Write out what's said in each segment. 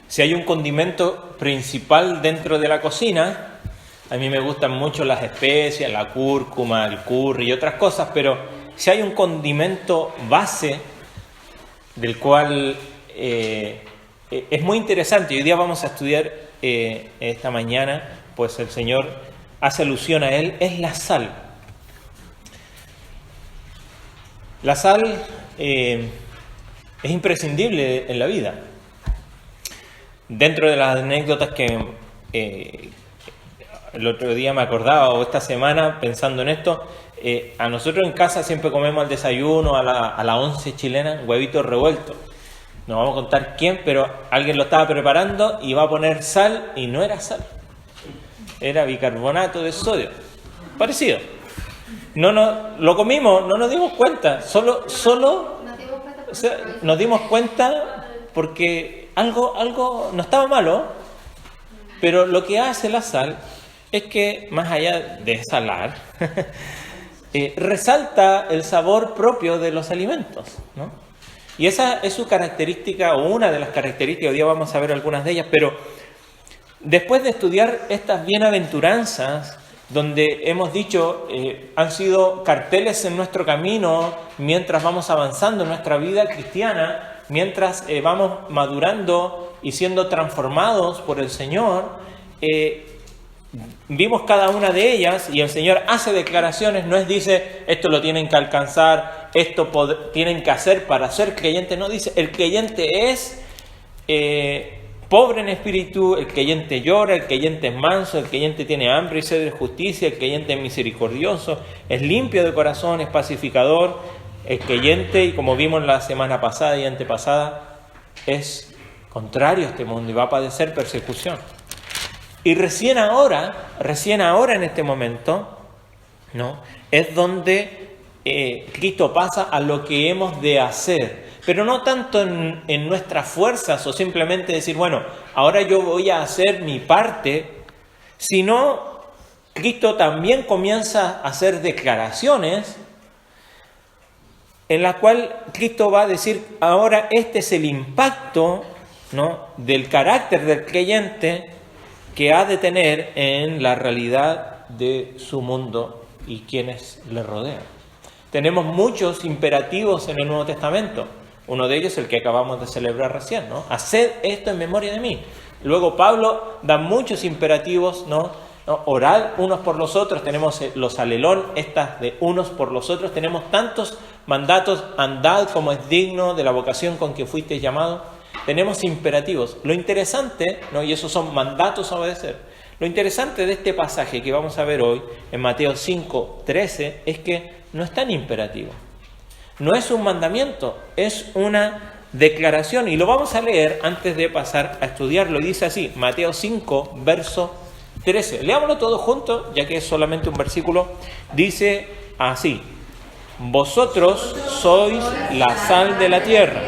Si hay un condimento principal dentro de la cocina, a mí me gustan mucho las especias, la cúrcuma, el curry y otras cosas, pero si hay un condimento base del cual es muy interesante, y hoy día vamos a estudiar esta mañana, pues el Señor hace alusión a él, es la sal. La sal es imprescindible en la vida. Dentro de las anécdotas que el otro día me acordaba, o esta semana pensando en esto, a nosotros en casa siempre comemos al desayuno, a la once chilena, huevitos revueltos. No vamos a contar quién, pero alguien lo estaba preparando y va a poner sal, y no era sal, era bicarbonato de sodio. Parecido. No, lo comimos, no nos dimos cuenta, solo o sea, nos dimos cuenta porque algo no estaba malo, pero lo que hace la sal es que, más allá de salar, resalta el sabor propio de los alimentos, ¿no? Y esa es su característica, o una de las características. Hoy día vamos a ver algunas de ellas, pero después de estudiar estas bienaventuranzas, donde hemos dicho, han sido carteles en nuestro camino mientras vamos avanzando en nuestra vida cristiana, mientras vamos madurando y siendo transformados por el Señor, vimos cada una de ellas y el Señor hace declaraciones, no es dice, esto lo tienen que alcanzar, esto tienen que hacer para ser creyente, no dice, el creyente es pobre en espíritu, el creyente llora, el creyente es manso, el creyente tiene hambre y sed de justicia, el creyente es misericordioso, es limpio de corazón, es pacificador, el creyente, y como vimos la semana pasada y antepasada, es contrario a este mundo y va a padecer persecución. Y recién ahora en este momento, ¿no?, es donde Cristo pasa a lo que hemos de hacer. Pero no tanto en nuestras fuerzas o simplemente decir, bueno, ahora yo voy a hacer mi parte, sino Cristo también comienza a hacer declaraciones en la cual Cristo va a decir, ahora este es el impacto, ¿no?, del carácter del creyente que ha de tener en la realidad de su mundo y quienes le rodean. Tenemos muchos imperativos en el Nuevo Testamento. Uno de ellos es el que acabamos de celebrar recién, ¿no? Haced esto en memoria de mí. Luego Pablo da muchos imperativos, ¿no? Orad unos por los otros. Tenemos los alelón, estas de unos por los otros. Tenemos tantos mandatos. Andad como es digno de la vocación con que fuisteis llamados. Tenemos imperativos. Lo interesante, ¿no?, y esos son mandatos a obedecer. Lo interesante de este pasaje que vamos a ver hoy, en Mateo 5:13, es que no es tan imperativo. No es un mandamiento, es una declaración. Y lo vamos a leer antes de pasar a estudiarlo. Y dice así, Mateo 5, verso 13. Leámoslo todos juntos, ya que es solamente un versículo. Dice así, vosotros sois la sal de la tierra,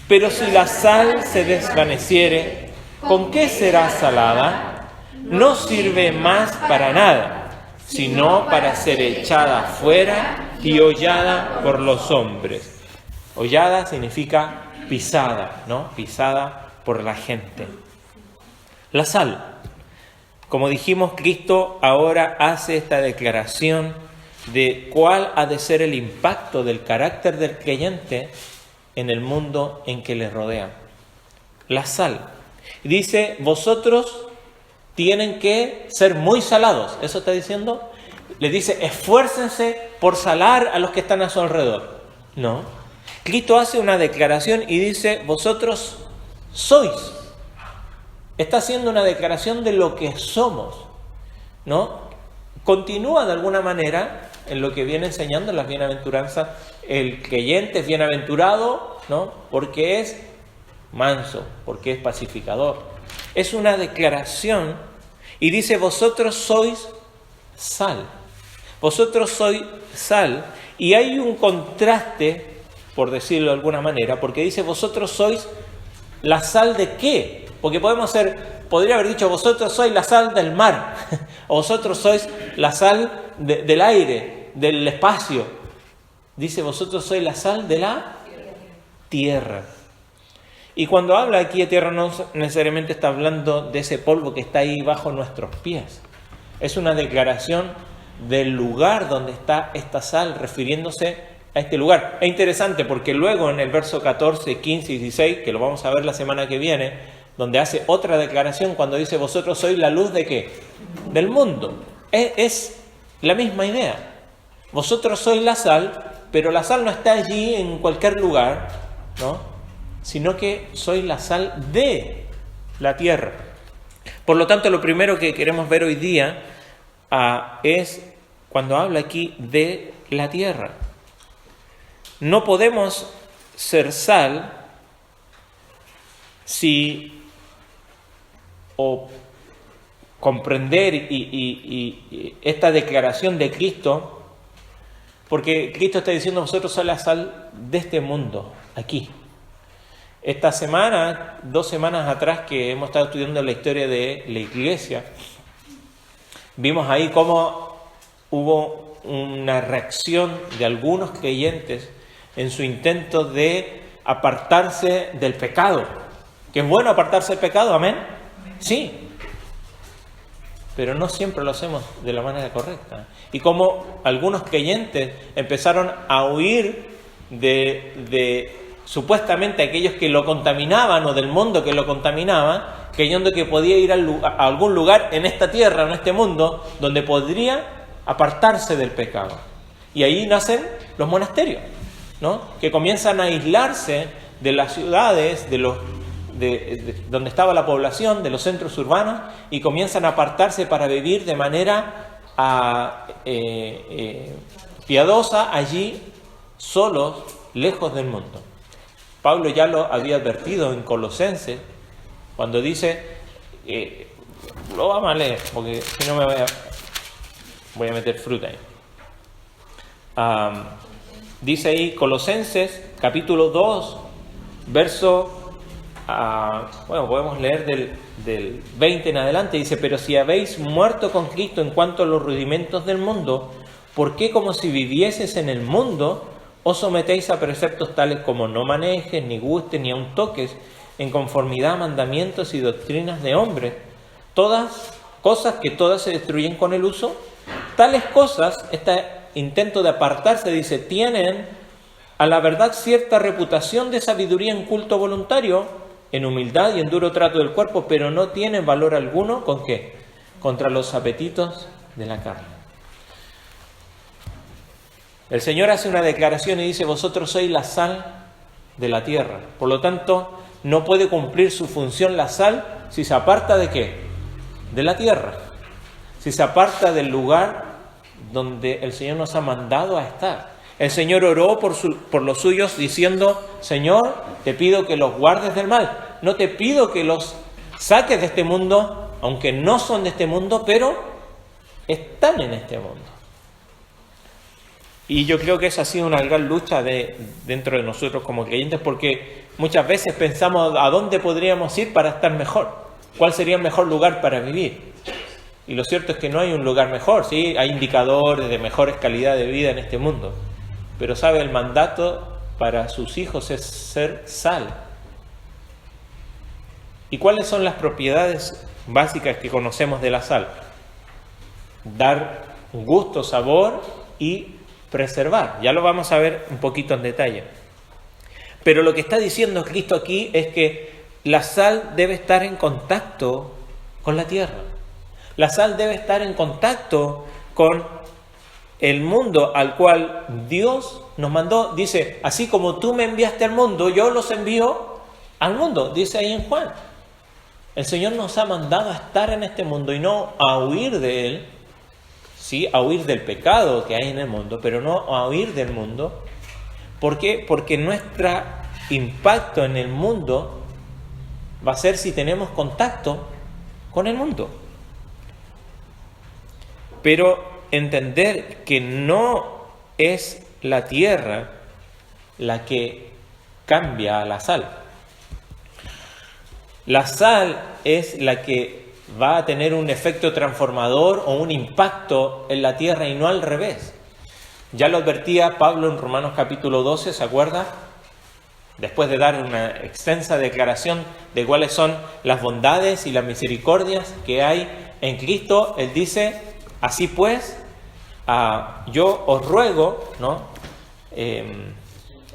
pero si la sal se desvaneciere, ¿con qué será salada? No sirve más para nada, sino para ser echada fuera y hollada por los hombres. Hollada significa pisada, ¿no? Pisada por la gente. La sal. Como dijimos, Cristo ahora hace esta declaración de cuál ha de ser el impacto del carácter del creyente en el mundo en que le rodea. La sal. Dice, vosotros tienen que ser muy salados. ¿Eso está diciendo? Les dice, esfuércense por salar a los que están a su alrededor. No. Cristo hace una declaración y dice, vosotros sois. Está haciendo una declaración de lo que somos, ¿no? Continúa de alguna manera en lo que viene enseñando en las bienaventuranzas. El creyente es bienaventurado, ¿no?, porque es manso, porque es pacificador. Es una declaración y dice, vosotros sois sal. Vosotros sois sal. Y hay un contraste, por decirlo de alguna manera, porque dice, vosotros sois la sal de qué. Porque podría haber dicho, vosotros sois la sal del mar, o vosotros sois la sal del aire, del espacio. Dice, vosotros sois la sal de la tierra. Y cuando habla aquí de tierra no necesariamente está hablando de ese polvo que está ahí bajo nuestros pies. Es una declaración del lugar donde está esta sal, refiriéndose a este lugar. Es interesante porque luego en el verso 14, 15 y 16, que lo vamos a ver la semana que viene, donde hace otra declaración cuando dice: vosotros sois la luz ¿de qué? Del mundo. Es la misma idea. Vosotros sois la sal, pero la sal no está allí en cualquier lugar, ¿no? Sino que sois la sal de la tierra. Por lo tanto, lo primero que queremos ver hoy día es cuando habla aquí de la tierra. No podemos ser sal o comprender y esta declaración de Cristo, porque Cristo está diciendo: vosotros sois la sal de este mundo, aquí. Esta semana, 2 semanas atrás, que hemos estado estudiando la historia de la iglesia, vimos ahí cómo hubo una reacción de algunos creyentes en su intento de apartarse del pecado. ¿Que es bueno apartarse del pecado? ¿Amén? Sí. Pero no siempre lo hacemos de la manera correcta. Y como algunos creyentes empezaron a huir de supuestamente aquellos que lo contaminaban o del mundo que lo contaminaba, creyendo que podía ir a algún lugar en esta tierra, en este mundo, donde podría apartarse del pecado. Y ahí nacen los monasterios, ¿no? Que comienzan a aislarse de las ciudades, de donde estaba la población, de los centros urbanos, y comienzan a apartarse para vivir de manera piadosa allí, solos, lejos del mundo. Pablo ya lo había advertido en Colosenses, cuando dice, lo vamos a leer, porque si no me voy a meter fruta ahí. Dice ahí Colosenses, capítulo 2, verso, podemos leer del 20 en adelante, dice: pero si habéis muerto con Cristo en cuanto a los rudimentos del mundo, ¿por qué como si vivieses en el mundo os sometéis a preceptos tales como no manejes, ni gustes, ni aun toques, en conformidad a mandamientos y doctrinas de hombres? Todas cosas que todas se destruyen con el uso. Tales cosas, este intento de apartarse, dice, tienen a la verdad cierta reputación de sabiduría en culto voluntario, en humildad y en duro trato del cuerpo, pero no tienen valor alguno, ¿con qué? Contra los apetitos de la carne. El Señor hace una declaración y dice: vosotros sois la sal de la tierra. Por lo tanto, no puede cumplir su función la sal si se aparta ¿de qué? De la tierra. Si se aparta del lugar donde el Señor nos ha mandado a estar. El Señor oró por los suyos diciendo: Señor, te pido que los guardes del mal. No te pido que los saques de este mundo, aunque no son de este mundo, pero están en este mundo. Y yo creo que esa ha sido una gran lucha dentro de nosotros como creyentes, porque muchas veces pensamos a dónde podríamos ir para estar mejor, cuál sería el mejor lugar para vivir. Y lo cierto es que no hay un lugar mejor, ¿sí? Hay indicadores de mejores calidad de vida en este mundo. Pero sabe, el mandato para sus hijos es ser sal. ¿Y cuáles son las propiedades básicas que conocemos de la sal? Dar gusto, sabor y preservar. Ya lo vamos a ver un poquito en detalle. Pero lo que está diciendo Cristo aquí es que la sal debe estar en contacto con la tierra. La sal debe estar en contacto con el mundo al cual Dios nos mandó. Dice: así como tú me enviaste al mundo, yo los envío al mundo. Dice ahí en Juan. El Señor nos ha mandado a estar en este mundo y no a huir de él. Sí, a huir del pecado que hay en el mundo, pero no a huir del mundo. ¿Por qué? Porque nuestro impacto en el mundo va a ser si tenemos contacto con el mundo. Pero entender que no es la tierra la que cambia a la sal. La sal es la que va a tener un efecto transformador o un impacto en la tierra y no al revés. Ya lo advertía Pablo en Romanos capítulo 12, ¿se acuerda? Después de dar una extensa declaración de cuáles son las bondades y las misericordias que hay en Cristo, Él dice, así pues, yo os ruego, ¿no?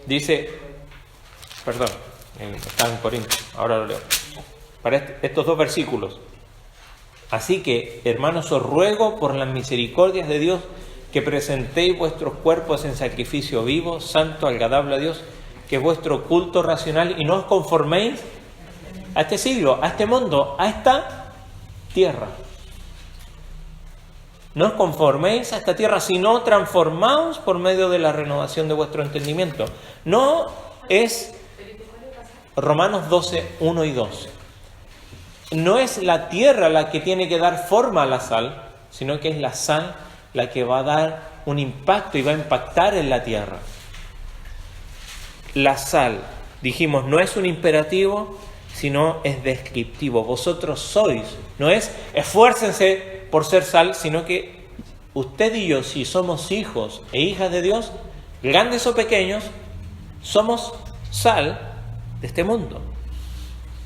Dice, perdón, está en Corintios, ahora lo leo, para estos dos versículos. Así que, hermanos, os ruego por las misericordias de Dios que presentéis vuestros cuerpos en sacrificio vivo, santo, agradable a Dios, que es vuestro culto racional, y no os conforméis a este siglo, a este mundo, a esta tierra. No os conforméis a esta tierra, sino transformaos por medio de la renovación de vuestro entendimiento. No es Romanos 12, 1 y 2. No es la tierra la que tiene que dar forma a la sal, sino que es la sal la que va a dar un impacto y va a impactar en la tierra. La sal, dijimos, no es un imperativo, sino es descriptivo. Vosotros sois, no es esfuércense por ser sal, sino que usted y yo, si somos hijos e hijas de Dios, grandes o pequeños, somos sal de este mundo.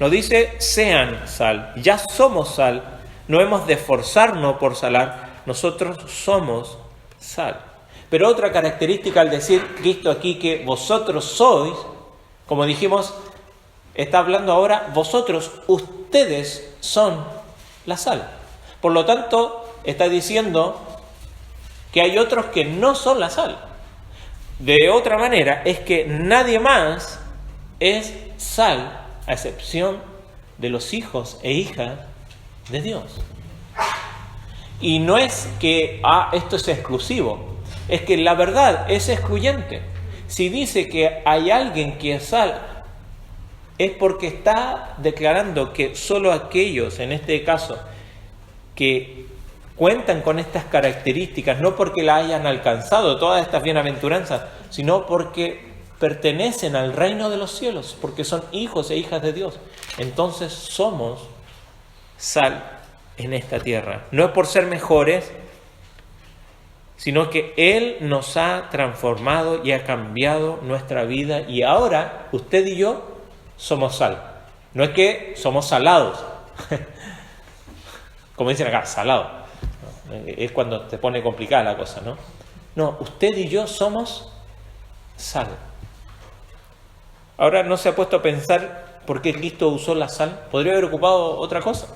No dice sean sal, ya somos sal, no hemos de esforzarnos por salar, nosotros somos sal. Pero otra característica al decir Cristo aquí que vosotros sois, como dijimos, está hablando ahora vosotros, ustedes son la sal. Por lo tanto, está diciendo que hay otros que no son la sal. De otra manera, es que nadie más es sal, a excepción de los hijos e hijas de Dios. Y no es que esto es exclusivo, es que la verdad es excluyente. Si dice que hay alguien que es sal, es porque está declarando que solo aquellos, en este caso, que cuentan con estas características, no porque la hayan alcanzado todas estas bienaventuranzas, sino porque pertenecen al reino de los cielos, porque son hijos e hijas de Dios. Entonces somos sal en esta tierra. No es por ser mejores, sino que Él nos ha transformado y ha cambiado nuestra vida, y ahora usted y yo somos sal. No es que somos salados, como dicen acá, salado. Es cuando se pone complicada la cosa, ¿no? No, usted y yo somos sal. Ahora, ¿no se ha puesto a pensar por qué Cristo usó la sal? Podría haber ocupado otra cosa.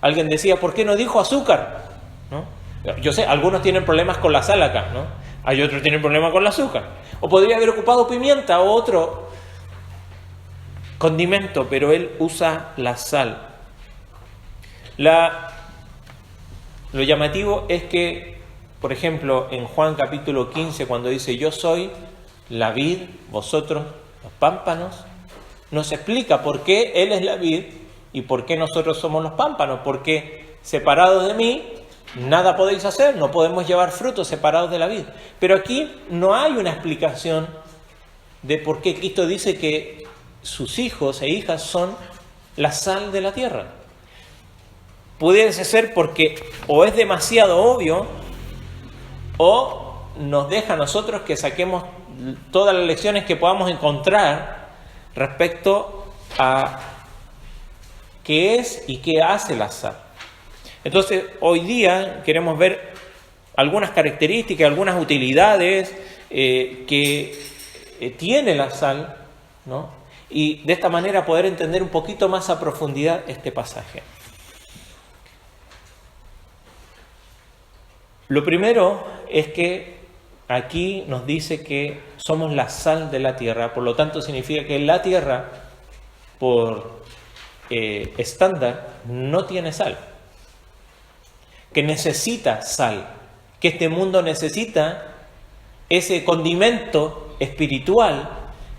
Alguien decía, ¿por qué no dijo azúcar? ¿No? Yo sé, algunos tienen problemas con la sal acá, ¿no? Hay otros que tienen problemas con el azúcar. O podría haber ocupado pimienta o otro condimento, pero Él usa la sal. Lo llamativo es que, por ejemplo, en Juan capítulo 15, cuando dice, yo soy la vid, vosotros los pámpanos, nos explica por qué Él es la vid y por qué nosotros somos los pámpanos. Porque separados de mí, nada podéis hacer, no podemos llevar frutos separados de la vid. Pero aquí no hay una explicación de por qué Cristo dice que sus hijos e hijas son la sal de la tierra. Pudiese ser porque o es demasiado obvio o nos deja a nosotros que saquemos todas las lecciones que podamos encontrar respecto a qué es y qué hace la sal. Entonces, hoy día queremos ver algunas características, algunas utilidades que tiene la sal, ¿no? Y de esta manera poder entender un poquito más a profundidad este pasaje. Lo primero es que aquí nos dice que somos la sal de la tierra, por lo tanto significa que la tierra, por estándar, no tiene sal, que necesita sal, que este mundo necesita ese condimento espiritual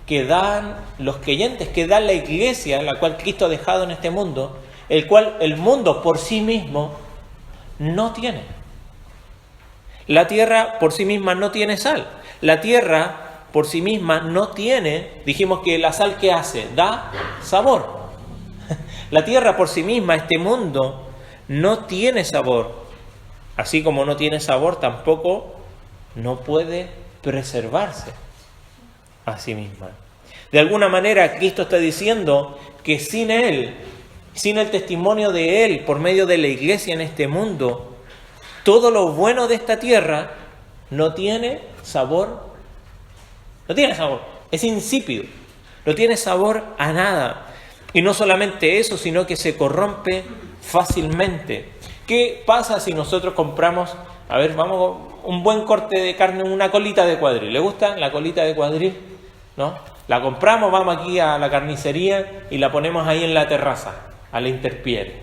que dan los creyentes, que da la iglesia, la cual Cristo ha dejado en este mundo, el cual el mundo por sí mismo no tiene. La tierra por sí misma no tiene sal. La tierra por sí misma no tiene, dijimos que la sal ¿qué hace? Da sabor. La tierra por sí misma, este mundo, no tiene sabor. Así como no tiene sabor, tampoco no puede preservarse a sí misma. De alguna manera Cristo está diciendo que sin Él, sin el testimonio de Él por medio de la iglesia en este mundo, todo lo bueno de esta tierra no tiene sabor. No tiene sabor, es insípido, no tiene sabor a nada. Y no solamente eso, sino que se corrompe fácilmente. ¿Qué pasa si nosotros compramos, a ver, vamos, un buen corte de carne, una colita de cuadril? ¿Le gusta la colita de cuadril? ¿No? La compramos, vamos aquí a la carnicería y la ponemos ahí en la terraza, a la intemperie.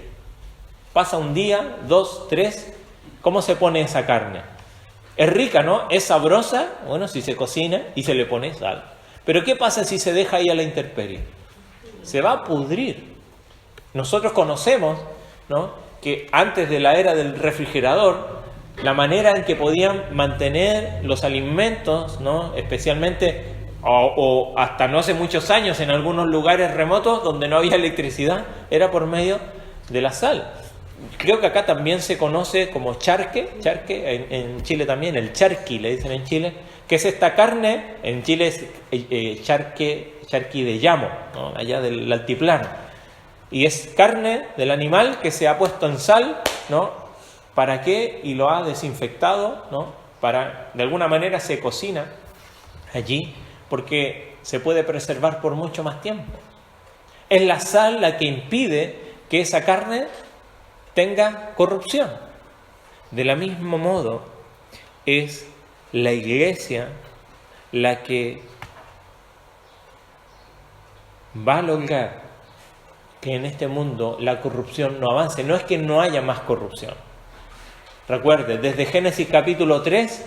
Pasa un día, 2, 3, ¿cómo se pone esa carne? Es rica, ¿no? Es sabrosa, bueno, si se cocina y se le pone sal. Pero ¿qué pasa si se deja ahí a la intemperie? Se va a pudrir. Nosotros conocemos, ¿no?, que antes de la era del refrigerador, la manera en que podían mantener los alimentos, ¿no?, especialmente o hasta no hace muchos años en algunos lugares remotos donde no había electricidad, era por medio de la sal. Creo que acá también se conoce como charque, en Chile también, el charqui le dicen en Chile, que es esta carne, en Chile es charqui de llamo, ¿no?, allá del altiplano. Y es carne del animal que se ha puesto en sal, ¿no? ¿Para qué? Y lo ha desinfectado, ¿no? Para, de alguna manera se cocina allí porque se puede preservar por mucho más tiempo. Es la sal la que impide que esa carne tenga corrupción. De la mismo modo, es la iglesia la que va a lograr que en este mundo la corrupción no avance. No es que no haya más corrupción. Recuerde, desde Génesis capítulo 3,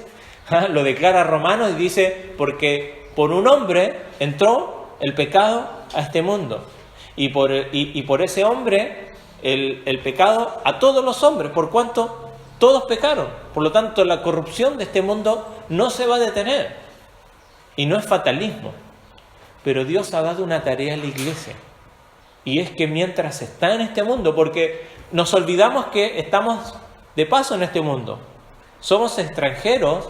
lo declara Romanos y dice, porque por un hombre entró el pecado a este mundo. Y por ese hombre, el pecado a todos los hombres, por cuanto todos pecaron. Por lo tanto, la corrupción de este mundo no se va a detener. Y no es fatalismo. Pero Dios ha dado una tarea a la iglesia. Y es que mientras está en este mundo, porque nos olvidamos que estamos de paso en este mundo. Somos extranjeros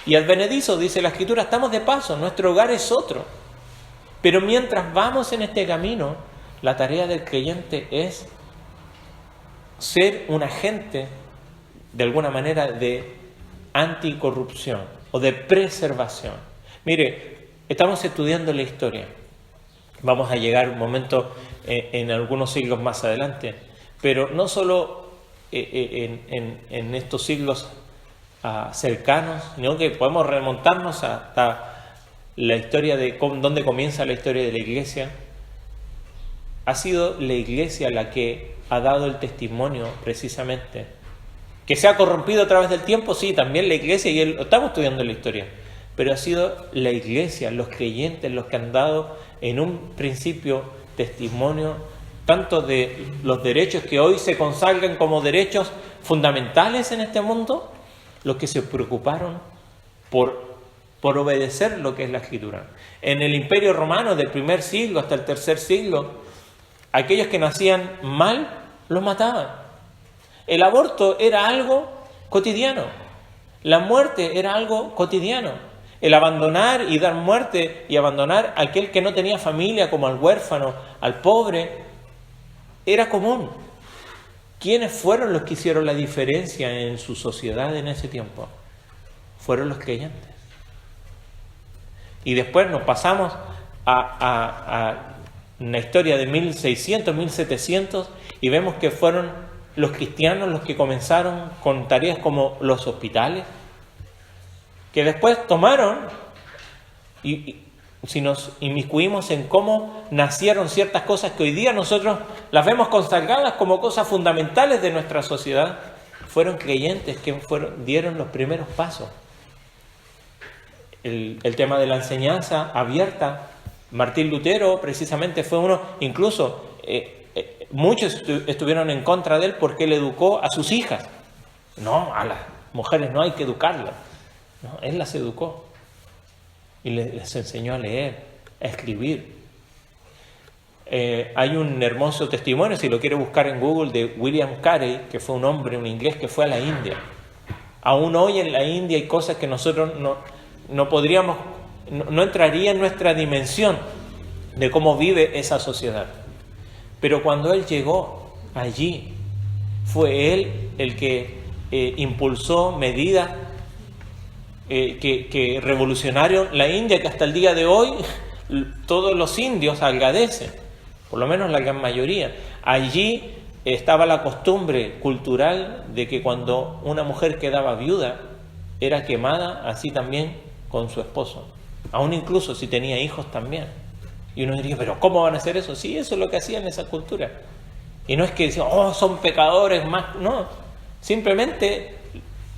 y advenedizos, dice la Escritura, estamos de paso, nuestro hogar es otro. Pero mientras vamos en este camino, la tarea del creyente es ser un agente, de alguna manera, de anticorrupción o de preservación. Mire, estamos estudiando la historia. Vamos a llegar un momento en algunos siglos más adelante, pero no solo en estos siglos cercanos, sino que podemos remontarnos hasta la historia de dónde comienza la historia de la iglesia. Ha sido la iglesia la que ha dado el testimonio precisamente. Que se ha corrompido a través del tiempo, sí, también la iglesia, y estamos estudiando la historia, pero ha sido la iglesia, los creyentes, los que han dado en un principio testimonio tanto de los derechos que hoy se consagran como derechos fundamentales en este mundo, los que se preocuparon por obedecer lo que es la Escritura. En el Imperio Romano del primer siglo hasta el tercer siglo, aquellos que nacían mal los mataban. El aborto era algo cotidiano. La muerte era algo cotidiano. El abandonar y dar muerte y abandonar a aquel que no tenía familia, como al huérfano, al pobre, era común. ¿Quiénes fueron los que hicieron la diferencia en su sociedad en ese tiempo? Fueron los creyentes. Y después nos pasamos a una historia de 1600, 1700 y vemos que fueron los cristianos los que comenzaron con tareas como los hospitales, que después tomaron, y si nos inmiscuimos en cómo nacieron ciertas cosas que hoy día nosotros las vemos consagradas como cosas fundamentales de nuestra sociedad, fueron creyentes que dieron los primeros pasos. El tema de la enseñanza abierta, Martín Lutero precisamente fue uno, incluso muchos estuvieron en contra de él porque él educó a sus hijas. No, a las mujeres no hay que educarlas. No, él las educó y les enseñó a leer, a escribir. Hay un hermoso testimonio, si lo quiere buscar en Google, de William Carey, que fue un hombre, un inglés que fue a la India. Aún hoy en la India hay cosas que nosotros no podríamos, no entraría en nuestra dimensión de cómo vive esa sociedad. Pero cuando él llegó allí, fue él el que impulsó medidas que revolucionaron la India, que hasta el día de hoy todos los indios agradecen, por lo menos la gran mayoría. Allí estaba la costumbre cultural de que cuando una mujer quedaba viuda, era quemada así también con su esposo, aún incluso si tenía hijos también. Y uno diría, pero ¿cómo van a hacer eso? Sí, eso es lo que hacían en esa cultura. Y no es que decían, oh, son pecadores más, no, simplemente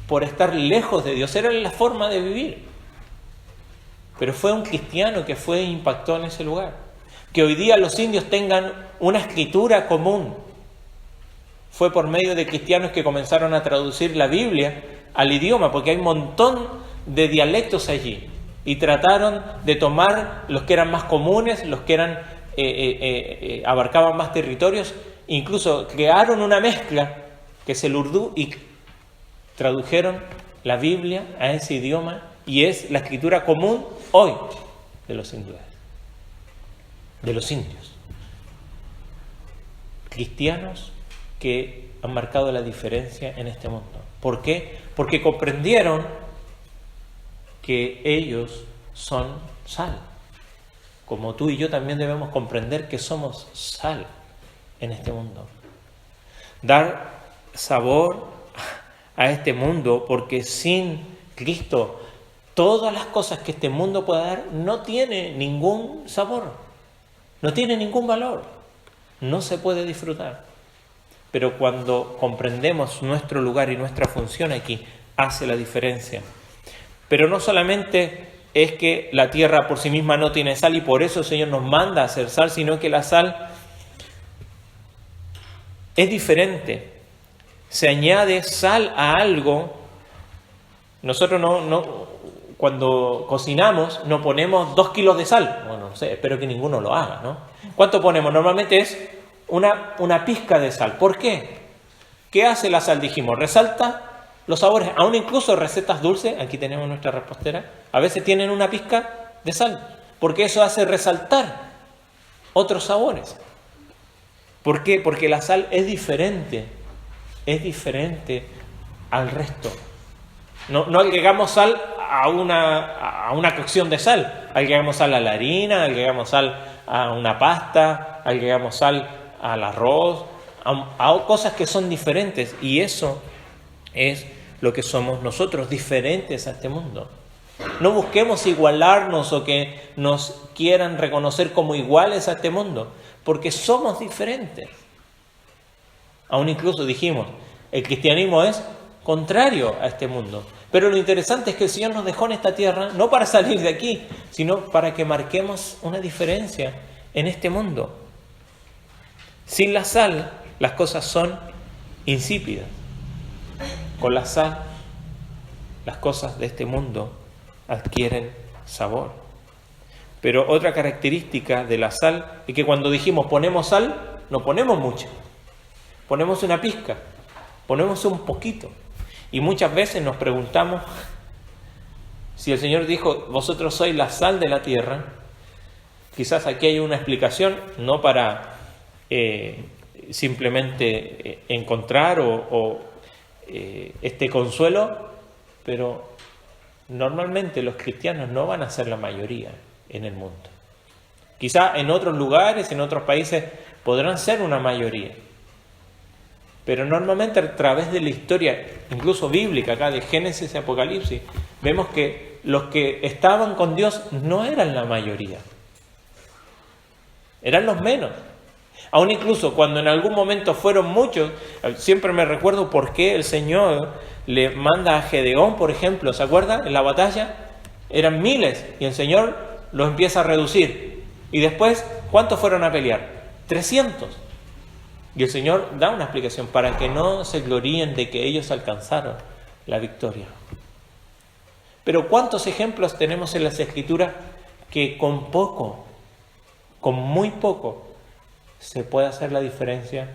por estar lejos de Dios, era la forma de vivir. Pero fue un cristiano que impactó en ese lugar. Que hoy día los indios tengan una escritura común, fue por medio de cristianos que comenzaron a traducir la Biblia al idioma, porque hay un montón de dialectos allí, y trataron de tomar los que eran más comunes, los que eran abarcaban más territorios, incluso crearon una mezcla que es el urdú y tradujeron la Biblia a ese idioma, y es la escritura común hoy de los hindúes, de los indios. Cristianos que han marcado la diferencia en este mundo. ¿Por qué? Porque comprendieron que ellos son sal. Como tú y yo también debemos comprender que somos sal en este mundo. Dar sabor a este mundo, porque sin Cristo todas las cosas que este mundo pueda dar no tiene ningún sabor, no tiene ningún valor, no se puede disfrutar. Pero cuando comprendemos nuestro lugar y nuestra función aquí, hace la diferencia. Pero no solamente es que la tierra por sí misma no tiene sal y por eso el Señor nos manda a hacer sal, sino que la sal es diferente. Se añade sal a algo. Nosotros cuando cocinamos no ponemos 2 kilos de sal. Bueno, no sé, espero que ninguno lo haga, ¿no? ¿Cuánto ponemos? Normalmente es una pizca de sal. ¿Por qué? ¿Qué hace la sal? Dijimos, resalta los sabores. Aún incluso recetas dulces, aquí tenemos nuestra repostera, a veces tienen una pizca de sal, porque eso hace resaltar otros sabores. ¿Por qué? Porque la sal es diferente al resto. No agregamos sal a una cocción de sal, agregamos sal a la harina, agregamos sal a una pasta, agregamos sal al arroz, a cosas que son diferentes, y eso es lo que somos nosotros, diferentes a este mundo. No busquemos igualarnos o que nos quieran reconocer como iguales a este mundo, porque somos diferentes. Aún incluso dijimos, el cristianismo es contrario a este mundo. Pero lo interesante es que el Señor nos dejó en esta tierra no para salir de aquí, sino para que marquemos una diferencia en este mundo. Sin la sal, las cosas son insípidas. Con la sal, las cosas de este mundo adquieren sabor. Pero otra característica de la sal es que cuando dijimos ponemos sal, no ponemos mucha. Ponemos una pizca, ponemos un poquito. Y muchas veces nos preguntamos si el Señor dijo, vosotros sois la sal de la tierra. Quizás aquí hay una explicación, no para simplemente encontrar este consuelo, pero normalmente los cristianos no van a ser la mayoría en el mundo. Quizá en otros lugares, en otros países, podrán ser una mayoría. Pero normalmente a través de la historia, incluso bíblica, acá de Génesis y Apocalipsis, vemos que los que estaban con Dios no eran la mayoría. Eran los menos. Aún incluso cuando en algún momento fueron muchos, siempre me recuerdo por qué el Señor le manda a Gedeón, por ejemplo, ¿se acuerdan? En la batalla eran miles y el Señor los empieza a reducir. Y después, ¿cuántos fueron a pelear? 300. Y el Señor da una explicación para que no se gloríen de que ellos alcanzaron la victoria. Pero ¿cuántos ejemplos tenemos en las Escrituras que con poco, con muy poco, se puede hacer la diferencia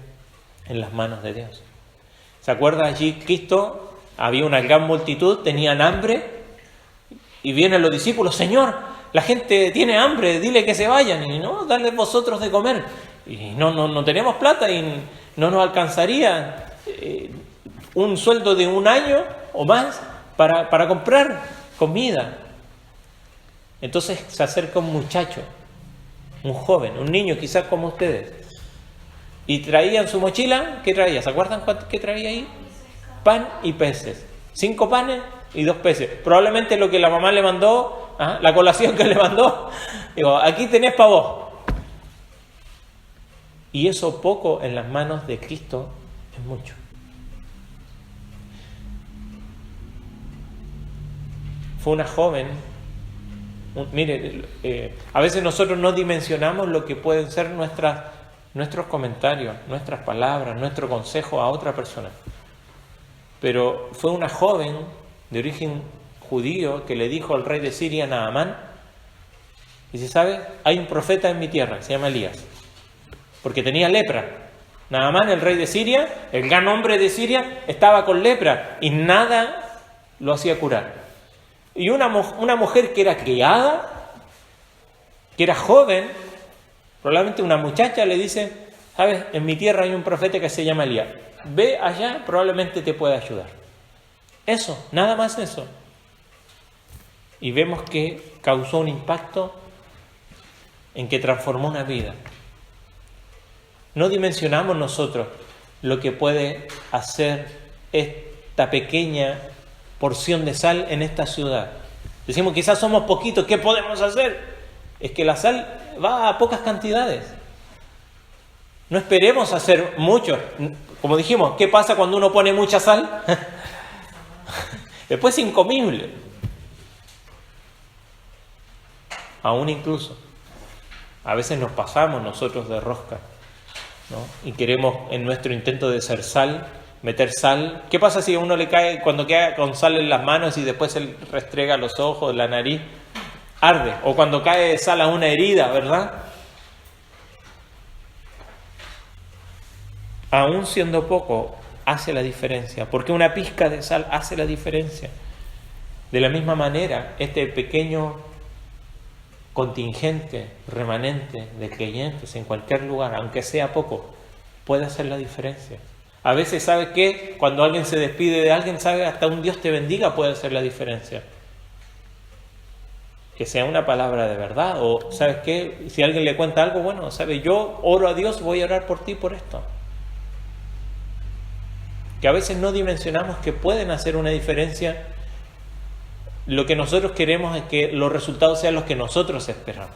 en las manos de Dios? ¿Se acuerda allí Cristo? Había una gran multitud, tenían hambre, y vienen los discípulos, Señor, la gente tiene hambre, dile que se vayan, y no, dale vosotros de comer. Y no tenemos plata y no nos alcanzaría un sueldo de un año o más para comprar comida. Entonces se acerca un muchacho, un joven, un niño quizás como ustedes, y traía en su mochila, ¿qué traía? ¿Se acuerdan qué traía ahí? Pan y peces. 5 panes y 2 peces. Probablemente lo que la mamá le mandó, la colación que le mandó, digo, aquí tenés para vos. Y eso poco en las manos de Cristo es mucho. Fue una joven, mire, a veces nosotros no dimensionamos lo que pueden ser nuestros comentarios, nuestras palabras, nuestro consejo a otra persona. Pero fue una joven de origen judío que le dijo al rey de Siria, Naamán, dice, ¿sabe? Hay un profeta en mi tierra, se llama Elías, porque tenía lepra. Naamán, el rey de Siria, el gran hombre de Siria, estaba con lepra y nada lo hacía curar. Y una mujer que era criada, que era joven, probablemente una muchacha, le dice, ¿sabes? En mi tierra hay un profeta que se llama Elías. Ve allá, probablemente te pueda ayudar. Eso, nada más eso. Y vemos que causó un impacto en que transformó una vida. No dimensionamos nosotros lo que puede hacer esta pequeña porción de sal en esta ciudad. Decimos, quizás somos poquitos, ¿qué podemos hacer? Es que la sal va a pocas cantidades. No esperemos hacer mucho. Como dijimos, ¿qué pasa cuando uno pone mucha sal? Después es incomible. Aún incluso, a veces nos pasamos nosotros de rosca, ¿no? Y queremos en nuestro intento de ser sal, meter sal. ¿Qué pasa si a uno le cae, cuando queda con sal en las manos y después se restrega los ojos, la nariz? Arde. O cuando cae sal a una herida, ¿verdad? Aún siendo poco, hace la diferencia, porque una pizca de sal hace la diferencia. De la misma manera, este pequeño contingente, remanente de creyentes en cualquier lugar, aunque sea poco, puede hacer la diferencia. A veces, ¿sabe qué? Cuando alguien se despide de alguien, ¿sabe? Hasta un Dios te bendiga puede hacer la diferencia. Que sea una palabra de verdad, o ¿sabes qué? Si alguien le cuenta algo, bueno, ¿sabe? Yo oro a Dios, voy a orar por ti por esto. Que a veces no dimensionamos que pueden hacer una diferencia. Lo que nosotros queremos es que los resultados sean los que nosotros esperamos.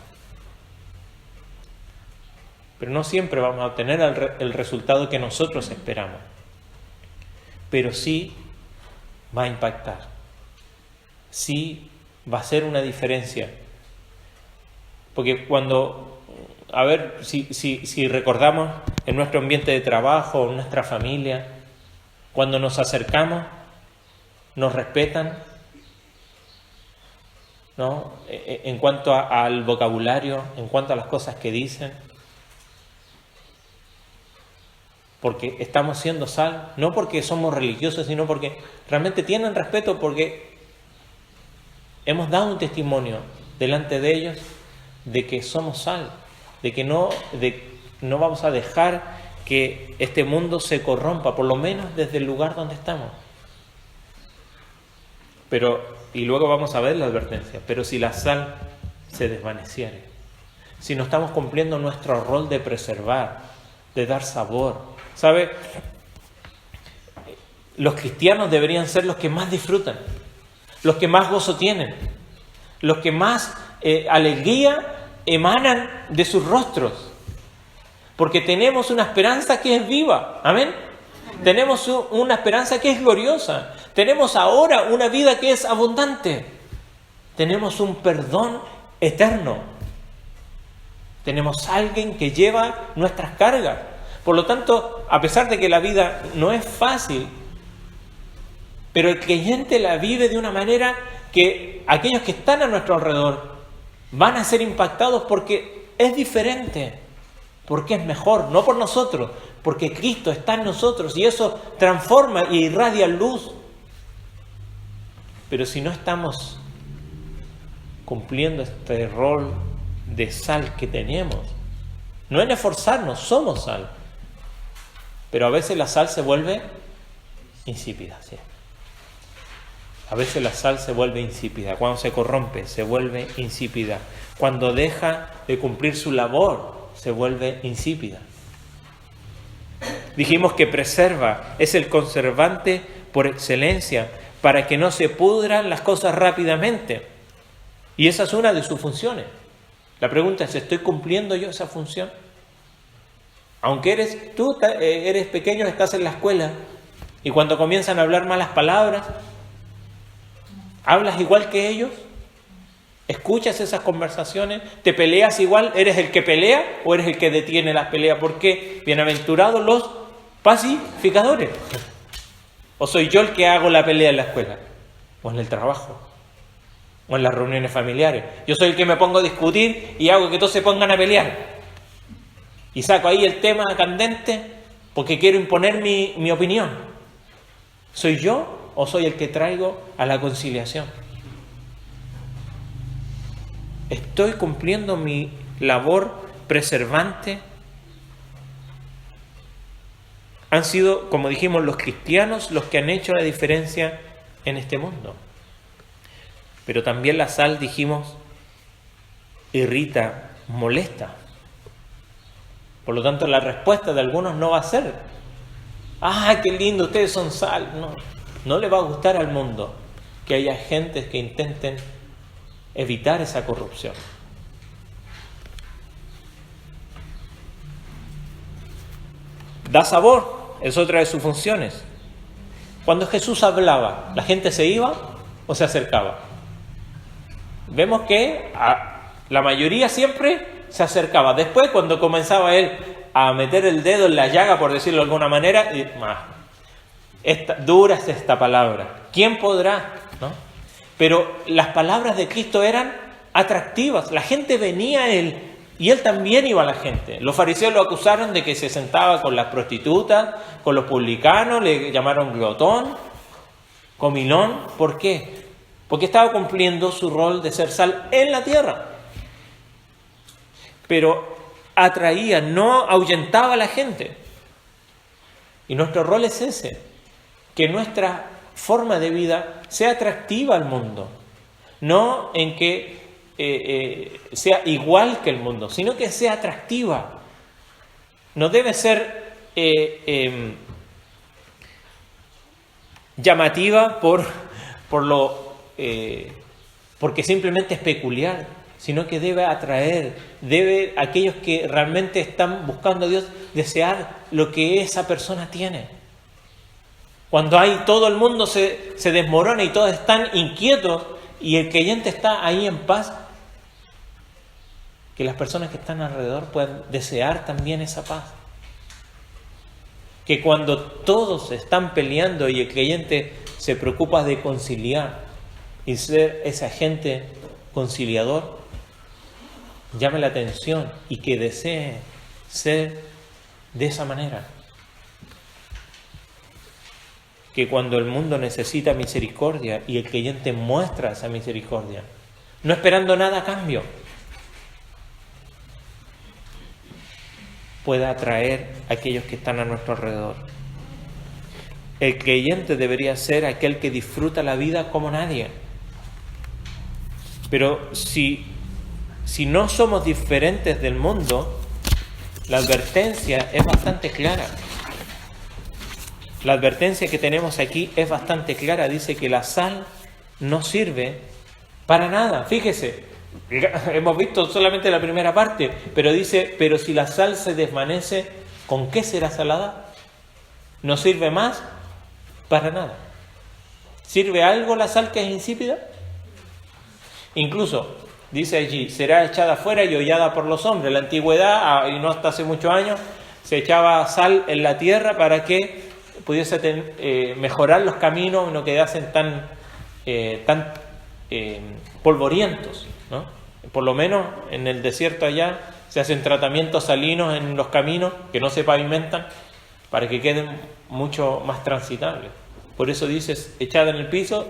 Pero no siempre vamos a obtener el resultado que nosotros esperamos. Pero sí va a impactar. Sí va a ser una diferencia. Porque cuando, a ver, si recordamos en nuestro ambiente de trabajo, en nuestra familia, cuando nos acercamos, nos respetan, ¿no? En cuanto al vocabulario, en cuanto a las cosas que dicen, porque estamos siendo sal, no porque somos religiosos, sino porque realmente tienen respeto, porque hemos dado un testimonio delante de ellos de que somos sal, de que no vamos a dejar que este mundo se corrompa, por lo menos desde el lugar donde estamos. Y luego vamos a ver la advertencia, pero si la sal se desvaneciere, si no estamos cumpliendo nuestro rol de preservar, de dar sabor, ¿sabe? Los cristianos deberían ser los que más disfrutan, los que más gozo tienen, los que más alegría emanan de sus rostros, porque tenemos una esperanza que es viva, ¿amén? Tenemos una esperanza que es gloriosa. Tenemos ahora una vida que es abundante. Tenemos un perdón eterno. Tenemos alguien que lleva nuestras cargas. Por lo tanto, a pesar de que la vida no es fácil, pero el creyente la vive de una manera que aquellos que están a nuestro alrededor van a ser impactados porque es diferente, porque es mejor, no por nosotros, porque Cristo está en nosotros y eso transforma y irradia luz. Pero si no estamos cumpliendo este rol de sal que tenemos. No en esforzarnos, somos sal. Pero a veces la sal se vuelve insípida. ¿Sí? A veces la sal se vuelve insípida. Cuando se corrompe, se vuelve insípida. Cuando deja de cumplir su labor, se vuelve insípida. Dijimos que preserva, es el conservante por excelencia, para que no se pudran las cosas rápidamente. Y esa es una de sus funciones. La pregunta es, ¿estoy cumpliendo yo esa función? Aunque tú eres pequeño, estás en la escuela, y cuando comienzan a hablar malas palabras, ¿hablas igual que ellos? ¿Escuchas esas conversaciones? ¿Te peleas igual? ¿Eres el que pelea o eres el que detiene las peleas? ¿Por qué? Bienaventurados los pacificadores. ¿O soy yo el que hago la pelea en la escuela? ¿O en el trabajo? ¿O en las reuniones familiares? Yo soy el que me pongo a discutir y hago que todos se pongan a pelear. Y saco ahí el tema candente porque quiero imponer mi opinión. ¿Soy yo o soy el que traigo a la conciliación? ¿Estoy cumpliendo mi labor preservante? Han sido, como dijimos, los cristianos los que han hecho la diferencia en este mundo. Pero también la sal, dijimos, irrita, molesta. Por lo tanto, la respuesta de algunos no va a ser: ¡ah, qué lindo, ustedes son sal! No le va a gustar al mundo que haya gentes que intenten evitar esa corrupción. Da sabor, es otra de sus funciones. Cuando Jesús hablaba, ¿la gente se iba o se acercaba? Vemos que la mayoría siempre se acercaba. Después, cuando comenzaba él a meter el dedo en la llaga, por decirlo de alguna manera, dura es esta palabra. ¿Quién podrá? ¿No? Pero las palabras de Cristo eran atractivas. La gente venía a él y él también iba a la gente. Los fariseos lo acusaron de que se sentaba con las prostitutas, con los publicanos, le llamaron glotón, comilón. ¿Por qué? Porque estaba cumpliendo su rol de ser sal en la tierra. Pero atraía, no ahuyentaba a la gente. Y nuestro rol es ese, que nuestra forma de vida sea atractiva al mundo. No en que sea igual que el mundo, sino que sea atractiva. No debe ser llamativa porque simplemente es peculiar, sino que debe atraer, debe aquellos que realmente están buscando a Dios desear lo que esa persona tiene. Cuando todo el mundo se desmorona y todos están inquietos y el creyente está ahí en paz, que las personas que están alrededor puedan desear también esa paz. Que cuando todos están peleando y el creyente se preocupa de conciliar y ser ese agente conciliador, llame la atención y que desee ser de esa manera. Que cuando el mundo necesita misericordia y el creyente muestra esa misericordia, no esperando nada a cambio, pueda atraer a aquellos que están a nuestro alrededor. El creyente debería ser aquel que disfruta la vida como nadie. Pero si no somos diferentes del mundo, la advertencia es bastante clara. La advertencia que tenemos aquí es bastante clara. Dice que la sal no sirve para nada. Fíjese, hemos visto solamente la primera parte, pero dice, pero si la sal se desvanece, ¿con qué será salada? No sirve más para nada. ¿Sirve algo la sal que es insípida? Incluso, dice allí, será echada fuera y hollada por los hombres. En la antigüedad, y no hasta hace muchos años, se echaba sal en la tierra para que pudiese mejorar los caminos, no quedasen tan polvorientos, ¿no? Por lo menos en el desierto allá se hacen tratamientos salinos en los caminos que no se pavimentan para que queden mucho más transitables. Por eso dices echada en el piso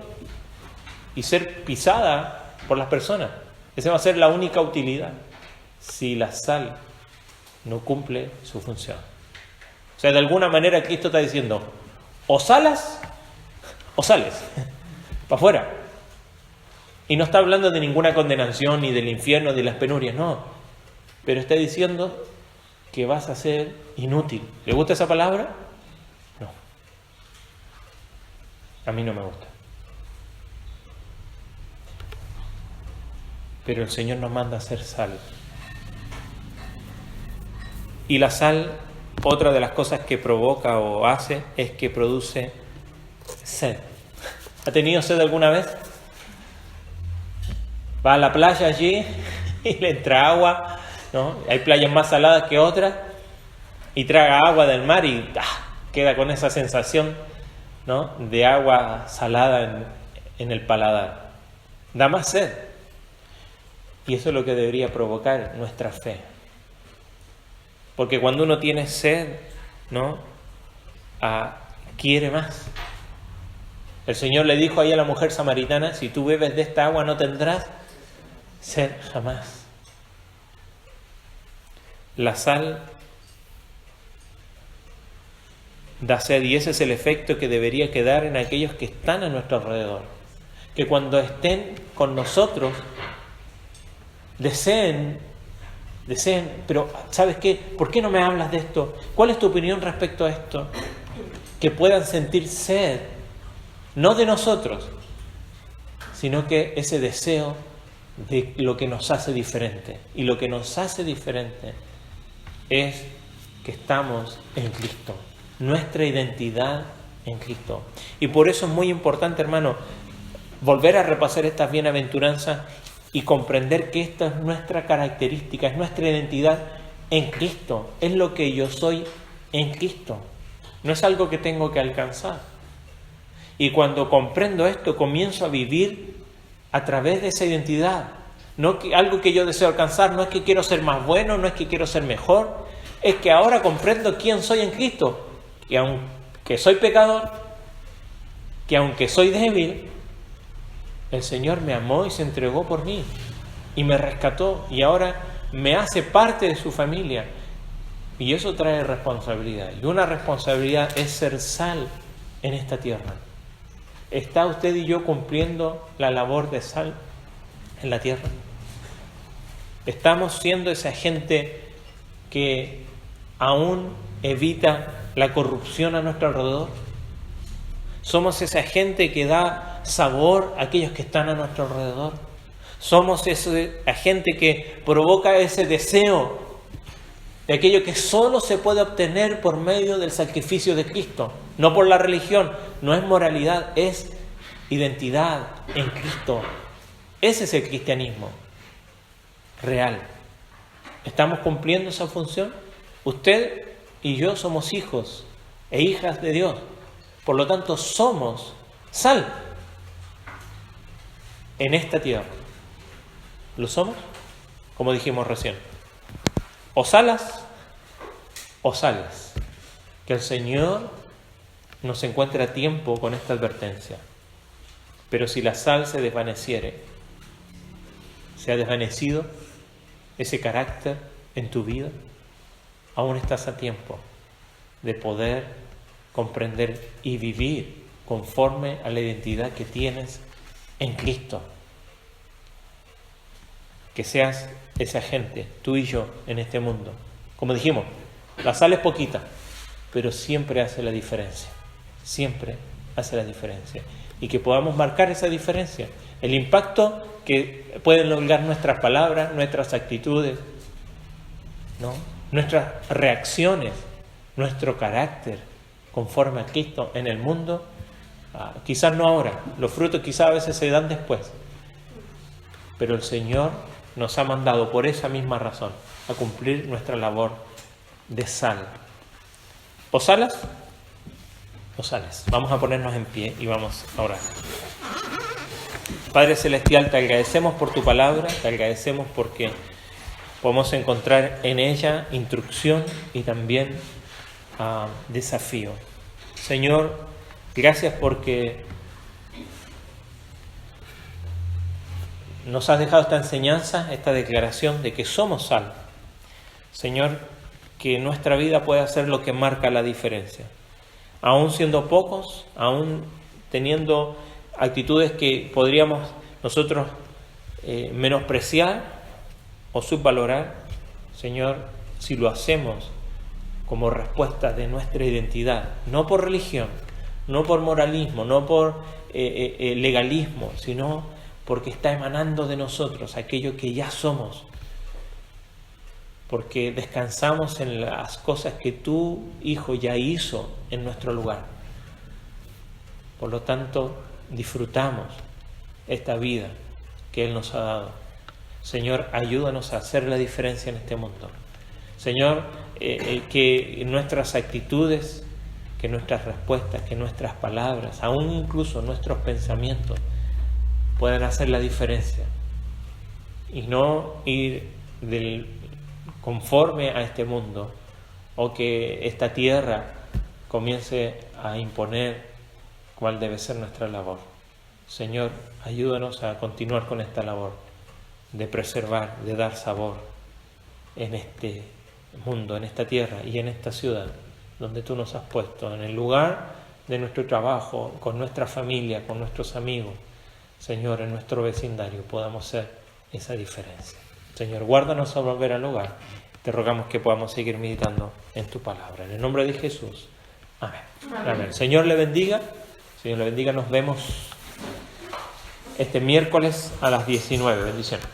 y ser pisada por las personas. Esa va a ser la única utilidad si la sal no cumple su función. O sea, de alguna manera Cristo está diciendo, o salas o sales, para afuera. Y no está hablando de ninguna condenación, ni del infierno, ni de las penurias, no. Pero está diciendo que vas a ser inútil. ¿Le gusta esa palabra? No. A mí no me gusta. Pero el Señor nos manda a ser sal. Y la sal, otra de las cosas que provoca o hace, es que produce sed. ¿Ha tenido sed alguna vez? Va a la playa allí y le entra agua, ¿no? Hay playas más saladas que otras, y traga agua del mar y queda con esa sensación, ¿no?, de agua salada en el paladar. Da más sed. Y eso es lo que debería provocar nuestra fe. Porque cuando uno tiene sed, ¿no?, quiere más. El Señor le dijo ahí a la mujer samaritana, si tú bebes de esta agua no tendrás sed jamás. La sal da sed, y ese es el efecto que debería quedar en aquellos que están a nuestro alrededor. Que cuando estén con nosotros deseen, pero ¿sabes qué? ¿Por qué no me hablas de esto? ¿Cuál es tu opinión respecto a esto? Que puedan sentir sed, no de nosotros, sino que ese deseo de lo que nos hace diferente. Y lo que nos hace diferente es que estamos en Cristo, nuestra identidad en Cristo. Y por eso es muy importante, hermano, volver a repasar estas bienaventuranzas y comprender que esta es nuestra característica, es nuestra identidad en Cristo, es lo que yo soy en Cristo, no es algo que tengo que alcanzar. Y cuando comprendo esto, comienzo a vivir a través de esa identidad. No que algo que yo deseo alcanzar, no es que quiero ser más bueno, no es que quiero ser mejor, es que ahora comprendo quién soy en Cristo, que aunque soy pecador, que aunque soy débil, el Señor me amó y se entregó por mí y me rescató y ahora me hace parte de su familia. Y eso trae responsabilidad. Y una responsabilidad es ser sal en esta tierra. ¿Está usted y yo cumpliendo la labor de sal en la tierra? ¿Estamos siendo esa gente que aún evita la corrupción a nuestro alrededor? ¿Somos esa gente que da sabor a aquellos que están a nuestro alrededor? ¿Somos esa gente que provoca ese deseo de aquello que solo se puede obtener por medio del sacrificio de Cristo? No por la religión, no es moralidad, es identidad en Cristo. Ese es el cristianismo real. ¿Estamos cumpliendo esa función? Usted y yo somos hijos e hijas de Dios. Por lo tanto, somos sal en esta tierra. ¿Lo somos? Como dijimos recién. O salas o sales. Que el Señor nos encuentre a tiempo con esta advertencia. Pero si la sal se desvaneciere, se ha desvanecido ese carácter en tu vida, aún estás a tiempo de poder comprender y vivir conforme a la identidad que tienes en Cristo. Que seas esa gente, tú y yo, en este mundo. Como dijimos, la sal es poquita, pero siempre hace la diferencia. Siempre hace la diferencia. Y que podamos marcar esa diferencia. El impacto que pueden lograr nuestras palabras, nuestras actitudes, ¿no?, nuestras reacciones, nuestro carácter, conforme a Cristo en el mundo, quizás no ahora, los frutos quizás a veces se dan después, pero el Señor nos ha mandado por esa misma razón a cumplir nuestra labor de sal. ¿O salas? ¿O sales? Vamos a ponernos en pie y vamos a orar. Padre Celestial, te agradecemos por tu palabra, te agradecemos porque podemos encontrar en ella instrucción y también desafío. Señor, gracias porque nos has dejado esta enseñanza, esta declaración de que somos salvos. Señor, que nuestra vida pueda ser lo que marca la diferencia. Aún siendo pocos, aún teniendo actitudes que podríamos nosotros menospreciar o subvalorar, Señor, si lo hacemos como respuesta de nuestra identidad, no por religión, no por moralismo, no por legalismo, sino porque está emanando de nosotros aquello que ya somos, porque descansamos en las cosas que tu Hijo ya hizo en nuestro lugar. Por lo tanto, disfrutamos esta vida que Él nos ha dado. Señor, ayúdanos a hacer la diferencia en este mundo. Señor, que nuestras actitudes, que nuestras respuestas, que nuestras palabras, aún incluso nuestros pensamientos, puedan hacer la diferencia y no ir conforme a este mundo, o que esta tierra comience a imponer cuál debe ser nuestra labor. Señor, ayúdanos a continuar con esta labor de preservar, de dar sabor en este mundo, en esta tierra y en esta ciudad donde tú nos has puesto, en el lugar de nuestro trabajo, con nuestra familia, con nuestros amigos. Señor, en nuestro vecindario podamos ser esa diferencia. Señor, guárdanos a volver al hogar. Te rogamos que podamos seguir meditando en tu palabra. En el nombre de Jesús. Amén. Amén. Señor le bendiga. Señor le bendiga. Nos vemos este miércoles a las 19. Bendiciones.